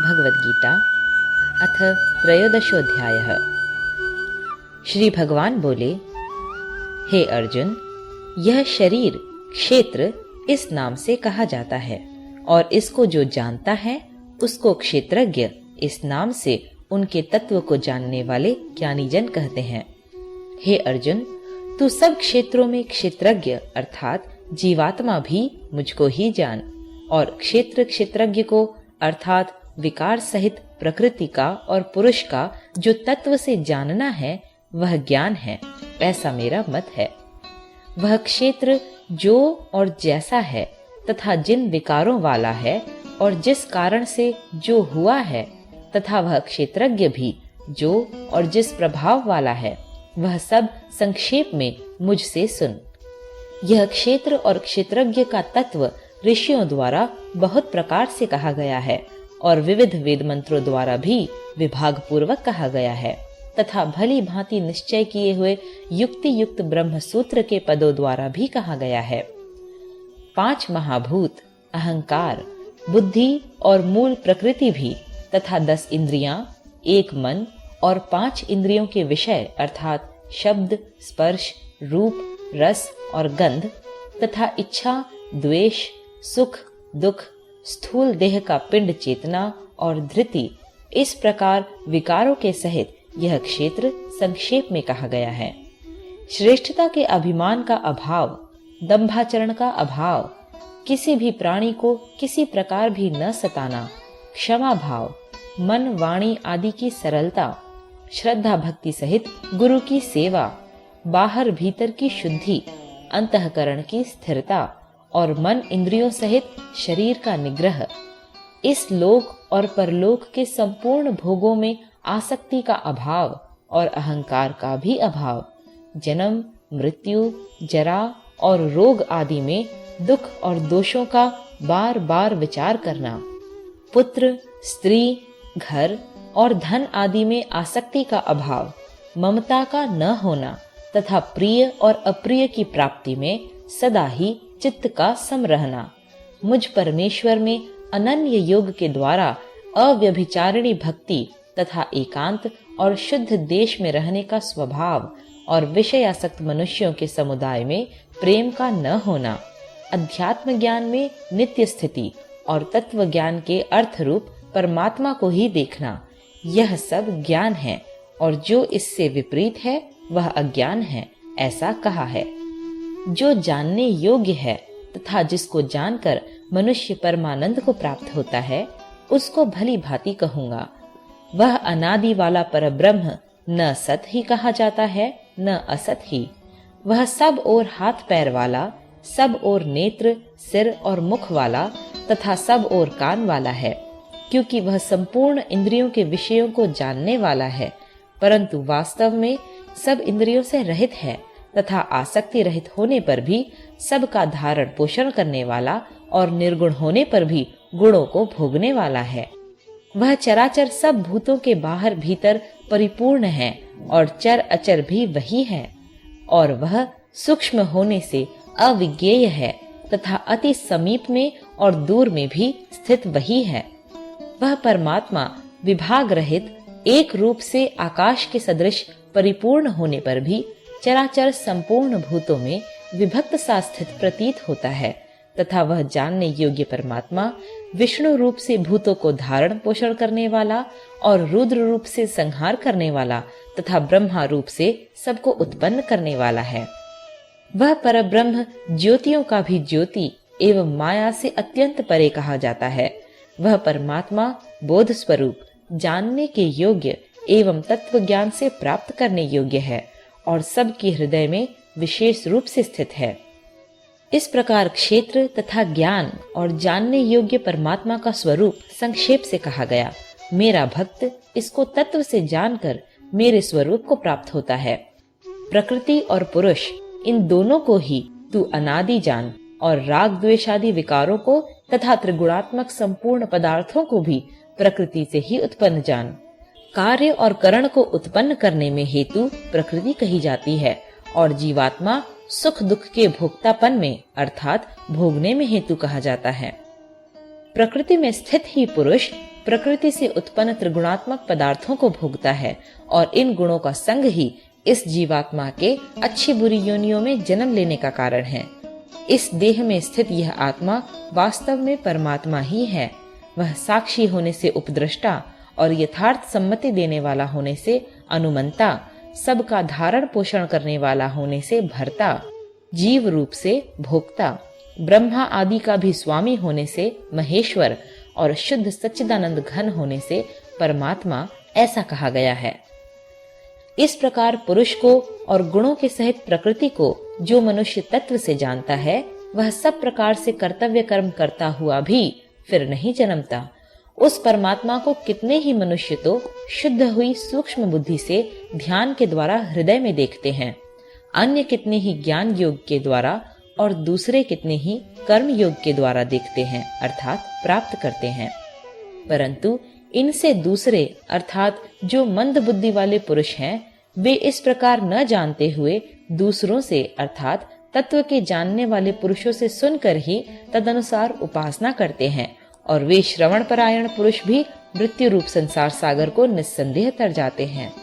भगवद गीता अथ त्रयोदशोऽध्यायः। श्री भगवान बोले, हे अर्जुन, यह शरीर क्षेत्र इस नाम से कहा जाता है और इसको जो जानता है उसको क्षेत्रज्ञ इस नाम से उनके तत्व को जानने वाले ज्ञानी जन कहते हैं। हे अर्जुन, तू सब क्षेत्रों में क्षेत्रज्ञ अर्थात जीवात्मा भी मुझको ही जान और क्षेत्र क्षेत्रज्ञ को अर्थात विकार सहित प्रकृति का और पुरुष का जो तत्व से जानना है वह ज्ञान है, ऐसा मेरा मत है। वह क्षेत्र जो और जैसा है तथा जिन विकारों वाला है और जिस कारण से जो हुआ है तथा वह क्षेत्रज्ञ भी जो और जिस प्रभाव वाला है, वह सब संक्षेप में मुझसे सुन। यह क्षेत्र और क्षेत्रज्ञ का तत्व ऋषियों द्वारा बहुत प्रकार से कहा गया है और विविध वेद मंत्रों द्वारा भी विभाग पूर्वक कहा गया है तथा भली भांति निश्चय किए हुए युक्ति युक्त ब्रह्म सूत्र के पदों द्वारा भी कहा गया है। 5 महाभूत, अहंकार, बुद्धि और मूल प्रकृति भी तथा 10 इंद्रियां, 1 मन और 5 इंद्रियों के विषय अर्थात शब्द, स्पर्श, रूप, रस और गंध तथा इच्छा, द्वेष, सुख, दुख, स्थूल देह का पिंड चेतना और धृति, इस प्रकार विकारों के सहित यह क्षेत्र संक्षेप में कहा गया है। श्रेष्ठता के अभिमान का अभाव, दंभाचरण का अभाव, किसी भी प्राणी को किसी प्रकार भी न सताना, क्षमा भाव, मन वाणी आदि की सरलता, श्रद्धा भक्ति सहित गुरु की सेवा, बाहर भीतर की शुद्धि, अंतःकरण की स्थिरता और मन इंद्रियों सहित शरीर का निग्रह, इस लोक और परलोक के संपूर्ण भोगों में आसक्ति का अभाव और अहंकार का भी अभाव, जन्म, मृत्यु, जरा और रोग आदि में दुख और दोषों का बार बार विचार करना, पुत्र, स्त्री, घर और धन आदि में आसक्ति का अभाव, ममता का न होना तथा प्रिय और अप्रिय की प्राप्ति में सदा ही चित्त का सम रहना, मुझ परमेश्वर में अनन्य योग के द्वारा अव्यभिचारिणी भक्ति तथा एकांत और शुद्ध देश में रहने का स्वभाव और विषयासक्त मनुष्यों के समुदाय में प्रेम का न होना, अध्यात्म ज्ञान में नित्य स्थिति और तत्व ज्ञान के अर्थ रूप परमात्मा को ही देखना, यह सब ज्ञान है और जो इससे विपरीत है वह अज्ञान है, ऐसा कहा है। जो जानने योग्य है तथा जिसको जानकर मनुष्य परमानंद को प्राप्त होता है, उसको भली भांति कहूंगा। वह अनादि वाला परब्रह्म न सत ही कहा जाता है न असत ही। वह सब ओर हाथ पैर वाला, सब ओर नेत्र, सिर और मुख वाला तथा सब ओर कान वाला है, क्योंकि वह संपूर्ण इंद्रियों के विषयों को जानने वाला है, परंतु वास्तव में सब इंद्रियों से रहित है तथा आसक्ति रहित होने पर भी सबका धारण पोषण करने वाला और निर्गुण होने पर भी गुणों को भोगने वाला है। वह चराचर सब भूतों के बाहर भीतर परिपूर्ण है और चर अचर भी वही है और वह सूक्ष्म होने से अविज्ञेय है तथा अति समीप में और दूर में भी स्थित वही है। वह परमात्मा विभाग रहित एक रूप से आकाश के सदृश परिपूर्ण होने पर भी चराचर संपूर्ण भूतों में विभक्त सा स्थित प्रतीत होता है तथा वह जानने योग्य परमात्मा विष्णु रूप से भूतों को धारण पोषण करने वाला और रुद्र रूप से संहार करने वाला तथा ब्रह्मा रूप से सबको उत्पन्न करने वाला है। वह परब्रह्म ज्योतियों का भी ज्योति एवं माया से अत्यंत परे कहा जाता है। वह परमात्मा बोध स्वरूप, जानने के योग्य एवं तत्व ज्ञान से प्राप्त करने योग्य है और सबके हृदय में विशेष रूप से स्थित है। इस प्रकार क्षेत्र तथा ज्ञान और जानने योग्य परमात्मा का स्वरूप संक्षेप से कहा गया। मेरा भक्त इसको तत्व से जानकर मेरे स्वरूप को प्राप्त होता है। प्रकृति और पुरुष, इन दोनों को ही तू अनादि जान और राग द्वेष आदि विकारों को तथा त्रिगुणात्मक संपूर्ण पदार्थों को भी प्रकृति से ही उत्पन्न जान। कार्य और करण को उत्पन्न करने में हेतु प्रकृति कही जाती है और जीवात्मा सुख दुख के भोक्तापन में अर्थात भोगने में हेतु कहा जाता है। प्रकृति में स्थित ही पुरुष प्रकृति से उत्पन्न त्रिगुणात्मक पदार्थों को भोगता है और इन गुणों का संग ही इस जीवात्मा के अच्छी बुरी योनियों में जन्म लेने का कारण है। इस देह में स्थित यह आत्मा वास्तव में परमात्मा ही है। वह साक्षी होने से उपद्रष्टा और यथार्थ सम्मति देने वाला होने से अनुमंता, सबका धारण पोषण करने वाला होने से भर्ता, जीव रूप से भोक्ता, ब्रह्मा आदि का भी स्वामी होने से महेश्वर और शुद्ध सच्चिदानंद घन होने से परमात्मा ऐसा कहा गया है। इस प्रकार पुरुष को और गुणों के सहित प्रकृति को जो मनुष्य तत्व से जानता है, वह सब प्रकार से कर्तव्य कर्म करता हुआ भी फिर नहीं जन्मता। उस परमात्मा को कितने ही मनुष्य तो शुद्ध हुई सूक्ष्म बुद्धि से ध्यान के द्वारा हृदय में देखते हैं, अन्य कितने ही ज्ञान योग के द्वारा और दूसरे कितने ही कर्म योग के द्वारा देखते हैं अर्थात प्राप्त करते हैं। परंतु इनसे दूसरे अर्थात जो मंद बुद्धि वाले पुरुष हैं, वे इस प्रकार न जानते हुए दूसरों से अर्थात तत्व के जानने वाले पुरुषों से सुनकर ही तदनुसार उपासना करते हैं और वे श्रवण परायण पुरुष भी मृत्यु रूप संसार सागर को निस्संदेह तर जाते हैं।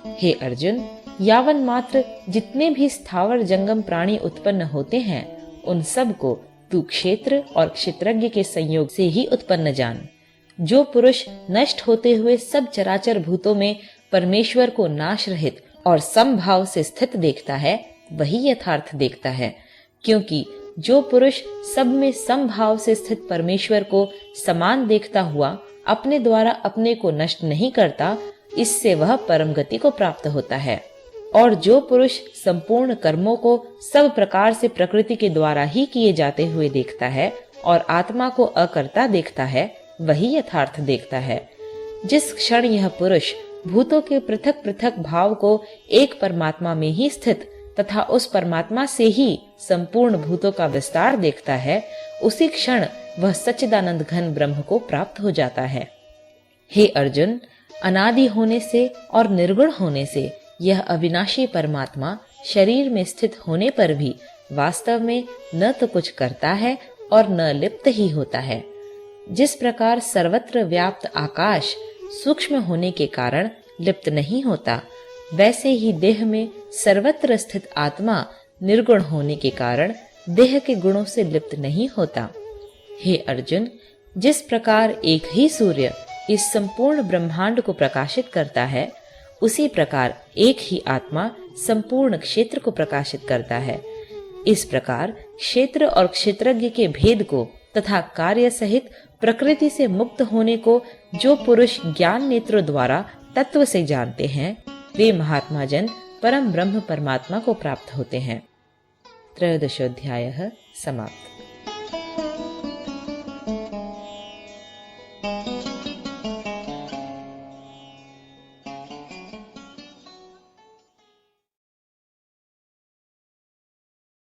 हे अर्जुन, यावन मात्र जितने भी स्थावर जंगम प्राणी उत्पन्न होते हैं, उन सब को तू क्षेत्र और क्षेत्रज्ञ के संयोग से ही उत्पन्न जान। जो पुरुष नष्ट होते हुए सब चराचर भूतों में परमेश्वर को नाश रहित और समभाव से स्थित देखता है, वही यथार्थ देखता है। क्योंकि जो पुरुष सब में समभाव से स्थित परमेश्वर को समान देखता हुआ अपने द्वारा अपने को नष्ट नहीं करता, इससे वह परम गति को प्राप्त होता है। और जो पुरुष संपूर्ण कर्मों को सब प्रकार से प्रकृति के द्वारा ही किए जाते हुए देखता है और आत्मा को अकर्ता देखता है, वही यथार्थ देखता है। जिस क्षण यह पुरुष भूतों के पृथक पृथक भाव को एक परमात्मा में ही स्थित तथा उस परमात्मा से ही संपूर्ण भूतों का विस्तार देखता है, उसी क्षण वह सच्चिदानंद घन ब्रह्म को प्राप्त हो जाता है। हे अर्जुन, अनादि होने से और निर्गुण होने से यह अविनाशी परमात्मा शरीर में स्थित होने पर भी वास्तव में न तो कुछ करता है और न लिप्त ही होता है। जिस प्रकार सर्वत्र व्याप्त आकाश सूक्ष्म होने के कारण लिप्त नहीं होता, वैसे ही देह में सर्वत्र स्थित आत्मा निर्गुण होने के कारण देह के गुणों से लिप्त नहीं होता। हे अर्जुन, जिस प्रकार एक ही सूर्य इस संपूर्ण ब्रह्मांड को प्रकाशित करता है, उसी प्रकार एक ही आत्मा संपूर्ण क्षेत्र को प्रकाशित करता है। इस प्रकार क्षेत्र और क्षेत्रज्ञ के भेद को तथा कार्य सहित प्रकृति से मुक्त होने को जो पुरुष ज्ञान नेत्रों द्वारा तत्व से जानते हैं, वे महात्मा जन परम ब्रह्म परमात्मा को प्राप्त होते हैं। 13 अध्याय समाप्त।